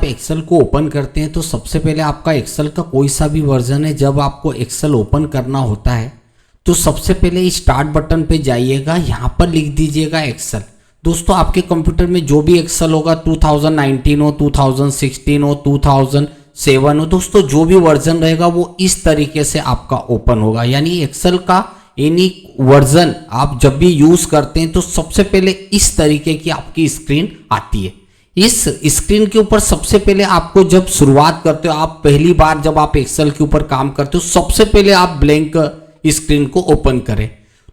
आप एक्सेल को ओपन करते हैं तो सबसे पहले आपका एक्सेल का कोई सा भी वर्जन है, जब आपको एक्सेल ओपन करना होता है तो सबसे पहले स्टार्ट बटन पे जाइएगा, यहाँ पर लिख दीजिएगा एक्सेल। दोस्तों आपके कंप्यूटर में जो भी एक्सेल होगा 2019 हो, 2016 हो, 2007 हो, दोस्तों जो भी वर्जन रहेगा वो इस तरीके से आपका ओपन होगा। यानी एक्सेल का एनी वर्जन आप जब भी यूज करते हैं तो सबसे पहले इस तरीके की आपकी स्क्रीन आती है। इस स्क्रीन के ऊपर सबसे पहले आपको जब शुरुआत करते हो, आप पहली बार जब आप एक्सेल के ऊपर काम करते हो, सबसे पहले आप ब्लैंक स्क्रीन को ओपन करें।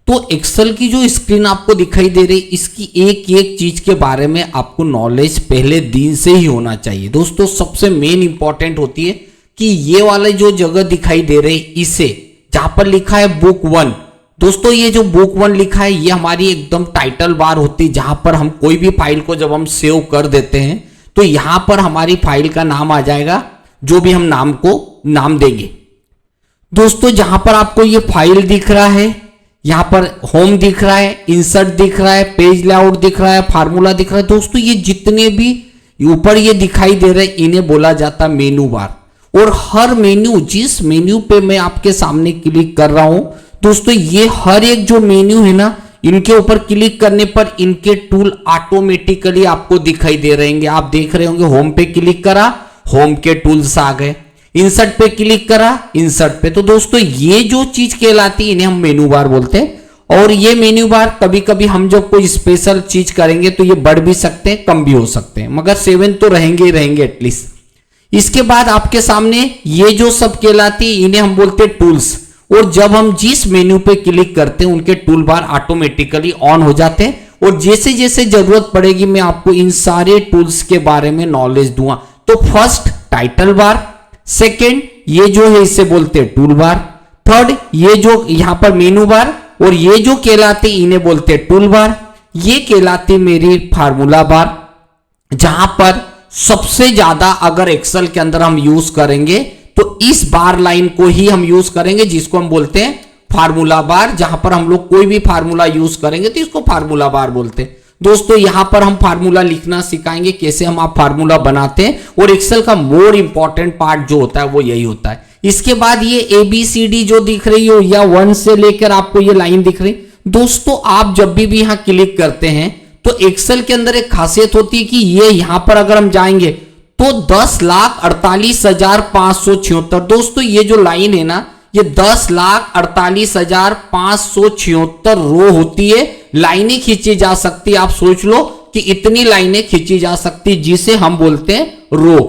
तो एक्सेल की जो स्क्रीन आपको दिखाई दे रही, इसकी एक एक चीज के बारे में आपको नॉलेज पहले दिन से ही होना चाहिए। दोस्तों सबसे मेन इंपॉर्टेंट होती है कि ये वाले जो जगह दिखाई दे रही, इसे जहां पर लिखा है बुक 1, दोस्तों ये जो बुक 1 लिखा है ये हमारी एकदम टाइटल बार होती है, जहां पर हम कोई भी फाइल को जब हम सेव कर देते हैं तो यहां पर हमारी फाइल का नाम आ जाएगा, जो भी हम नाम को नाम देंगे। दोस्तों जहां पर आपको ये फाइल दिख रहा है, यहां पर होम दिख रहा है, इंसर्ट दिख रहा है, पेज लेआउट दिख रहा है, फार्मूला दिख रहा है, दोस्तों ये जितने भी ऊपर ये दिखाई दे रहे हैं इन्हें बोला जाता है मेनू बार। और हर मेन्यू, जिस मेन्यू पे मैं आपके सामने क्लिक कर रहा हूं दोस्तों, ये हर एक जो मेन्यू है ना, इनके ऊपर क्लिक करने पर इनके टूल ऑटोमेटिकली आपको दिखाई दे रहेंगे। आप देख रहे होंगे होम पे क्लिक करा, होम के टूल्स आ गए, इंसर्ट पे क्लिक करा, इंसर्ट पे। तो दोस्तों ये जो चीज कहलाती है इन्हें हम मेनू बार बोलते हैं। और ये मेन्यू बार कभी कभी हम जब कोई स्पेशल चीज करेंगे तो ये बढ़ भी सकते हैं, कम भी हो सकते हैं, मगर 7 तो रहेंगे ही रहेंगे एटलीस्ट। इसके बाद आपके सामने ये जो सब कहलाती है इन्हें हम बोलते हैं टूल्स। और जब हम जिस मेन्यू पे क्लिक करते हैं उनके टूल बार ऑटोमेटिकली ऑन हो जाते हैं। और जैसे जैसे जरूरत पड़ेगी मैं आपको इन सारे टूल्स के बारे में नॉलेज दूंगा। तो फर्स्ट टाइटल बार, सेकंड ये जो है इसे बोलते हैं टूल बार, थर्ड ये जो यहां पर मेनू बार, और ये जो कहलाते इन्हें बोलते हैं टूल बार। ये कहलाती मेरी फार्मूला बार, जहां पर सबसे ज्यादा अगर एक्सेल के अंदर हम यूज करेंगे तो इस बार लाइन को ही हम यूज करेंगे, जिसको हम बोलते हैं फार्मूला बार। जहां पर हम लोग कोई भी फार्मूला यूज करेंगे तो इसको फार्मूला बार बोलते हैं। दोस्तों यहां पर हम फार्मूला लिखना सिखाएंगे, कैसे हम आप फार्मूला बनाते हैं। और एक्सेल का मोर इंपॉर्टेंट पार्ट जो होता है वो यही होता है। इसके बाद ये ABCD जो दिख रही हो, या 1 से लेकर आपको ये लाइन दिख रही, दोस्तों आप जब भी यहां क्लिक करते हैं तो एक्सेल के अंदर एक खासियत होती है कि ये यहां पर अगर हम जाएंगे तो 10,48,576। दोस्तों ये जो लाइन है ना, ये 10,48,576 रो होती है, लाइनें खींची जा सकती है। आप सोच लो कि इतनी लाइनें खींची जा सकती, जिसे हम बोलते हैं रो।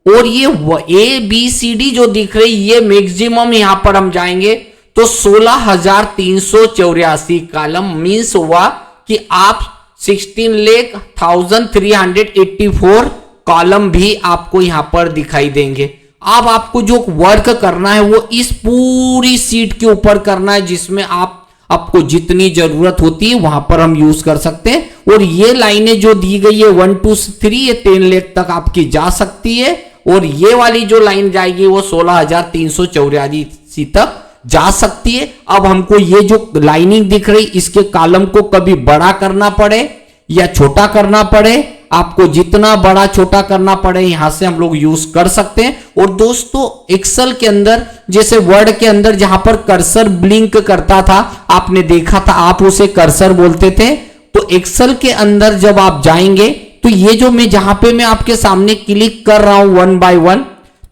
और ये ABCD जो दिख रही, ये मैक्सिमम यहां पर हम जाएंगे तो 16,384 कॉलम, मीन्स हुआ कि आप 16,03,84 कॉलम भी आपको यहां पर दिखाई देंगे। अब आपको जो वर्क करना है वो इस पूरी सीट के ऊपर करना है, जिसमें आपको जितनी जरूरत होती है वहां पर हम यूज कर सकते हैं। और ये लाइनें जो दी गई है 1 2 3 ये 10 लेख तक आपकी जा सकती है। और ये वाली जो लाइन जाएगी वो 16,384 तक जा सकती है। अब हमको ये जो लाइनिंग दिख रही, इसके कॉलम को कभी बड़ा करना पड़े या छोटा करना पड़े, आपको जितना बड़ा छोटा करना पड़े यहां से हम लोग यूज कर सकते हैं। और दोस्तों एक्सेल के अंदर, जैसे वर्ड के अंदर जहां पर कर्सर ब्लिंक करता था, आपने देखा था, आप उसे कर्सर बोलते थे। तो एक्सेल के अंदर जब आप जाएंगे तो ये जो जहां पे मैं आपके सामने क्लिक कर रहा हूं 1 बाय 1,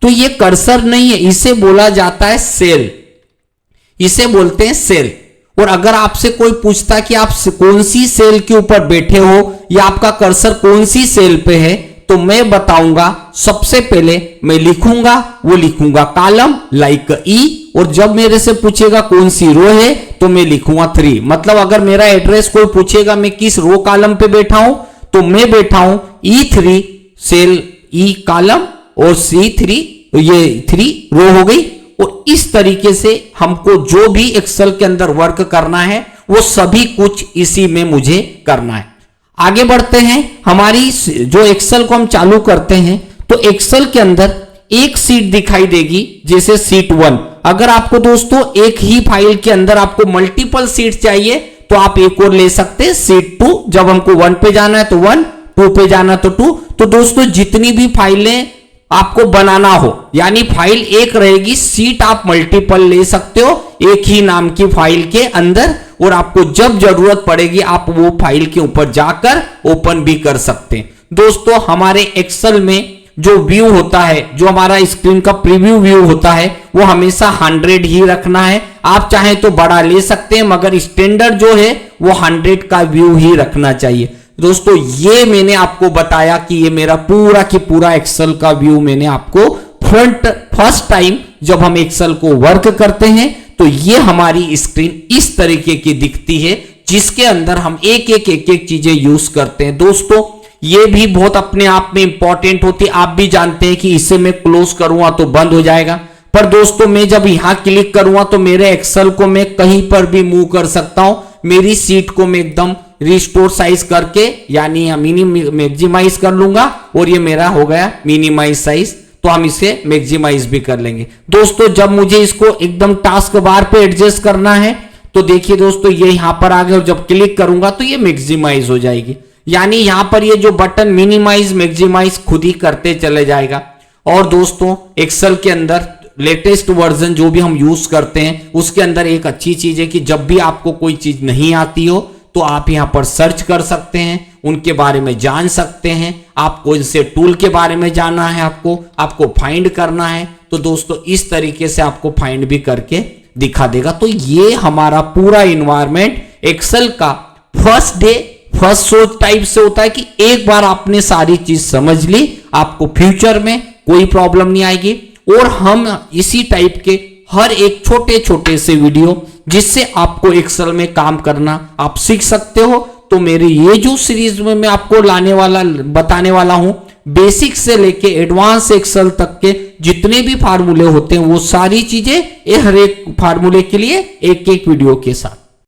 तो ये कर्सर नहीं है, इसे बोला जाता है सेल, इसे बोलते हैं सेल। और अगर आपसे कोई पूछता कि आप कौन सी सेल के ऊपर बैठे हो या आपका कर्सर कौन सी सेल पे है, तो मैं बताऊंगा। सबसे पहले मैं लिखूंगा, वो लिखूंगा कॉलम लाइक E। और जब मेरे से पूछेगा कौन सी रो है तो मैं लिखूंगा 3। मतलब अगर मेरा एड्रेस कोई पूछेगा मैं किस रो कॉलम पे बैठा हूं, तो मैं बैठा हूं E3 सेल, E कॉलम और C3, ये 3 रो हो गई। और इस तरीके से हमको जो भी एक्सेल के अंदर वर्क करना है वो सभी कुछ इसी में मुझे करना है। आगे बढ़ते हैं, हमारी जो एक्सेल को हम चालू करते हैं तो एक्सेल के अंदर एक सीट दिखाई देगी, जैसे सीट 1। अगर आपको दोस्तों एक ही फाइल के अंदर आपको मल्टीपल सीट चाहिए तो आप एक और ले सकते हैं, सीट 2। जब हमको 1 पे जाना है तो 1, 2 पे जाना तो 2। तो दोस्तों जितनी भी फाइलें आपको बनाना हो, यानी फाइल एक रहेगी, सीट आप मल्टीपल ले सकते हो एक ही नाम की फाइल के अंदर, और आपको जब जरूरत पड़ेगी आप वो फाइल के ऊपर जाकर ओपन भी कर सकते हैं। दोस्तों हमारे एक्सेल में जो व्यू होता है, जो हमारा स्क्रीन का प्रीव्यू व्यू होता है, वो हमेशा 100 ही रखना है। आप चाहें तो बड़ा ले सकते हैं, मगर स्टैंडर्ड जो है वो 100 का व्यू ही रखना चाहिए। दोस्तों ये मैंने आपको बताया कि ये मेरा पूरा की पूरा एक्सेल का व्यू मैंने आपको फर्स्ट टाइम जब हम एक्सेल को वर्क करते हैं तो ये हमारी स्क्रीन इस तरीके की दिखती है, जिसके अंदर हम एक एक चीजें यूज करते हैं। दोस्तों ये भी बहुत अपने आप में इंपॉर्टेंट होती है। आप भी जानते हैं कि इसे मैं क्लोज करूंगा तो बंद हो जाएगा, पर दोस्तों मैं जब यहां क्लिक करूंगा तो मेरे एक्सेल को मैं कहीं पर भी मूव कर सकता हूं। मेरी सीट को मैं एकदम रिस्टोर साइज करके यानी मैक्सिमाइज कर लूंगा और ये मेरा हो गया मिनिमाइज साइज। तो हम इसे मैक्सिमाइज भी कर लेंगे। दोस्तों जब मुझे इसको एकदम टास्क बार पे एडजस्ट करना है तो देखिए दोस्तों ये यहां पर आ गया, और जब क्लिक करूंगा तो ये मैक्सिमाइज हो जाएगी। यानी यहां पर ये जो बटन मिनिमाइज मैक्सिमाइज खुद ही करते चले जाएगा। और दोस्तों एक्सेल के अंदर लेटेस्ट वर्जन जो भी हम यूज करते हैं उसके अंदर एक अच्छी चीज है कि जब भी आपको कोई चीज नहीं आती हो तो आप यहां पर सर्च कर सकते हैं, उनके बारे में जान सकते हैं। आपको इनसे टूल के बारे में जानना है, आपको फाइंड करना है, तो दोस्तों इस तरीके से आपको फाइंड भी करके दिखा देगा। तो ये हमारा पूरा इन्वायरमेंट एक्सेल का फर्स्ट डे फर्स्ट सोच टाइप से होता है कि एक बार आपने सारी चीज समझ ली, आपको फ्यूचर में कोई प्रॉब्लम नहीं आएगी। और हम इसी टाइप के हर एक छोटे छोटे से वीडियो जिससे आपको एक्सेल में काम करना आप सीख सकते हो। तो मेरे ये जो सीरीज में मैं आपको बताने वाला हूं, बेसिक से लेके एडवांस एक्सेल तक के जितने भी फार्मूले होते हैं वो सारी चीजें हर एक फार्मूले के लिए एक एक वीडियो के साथ।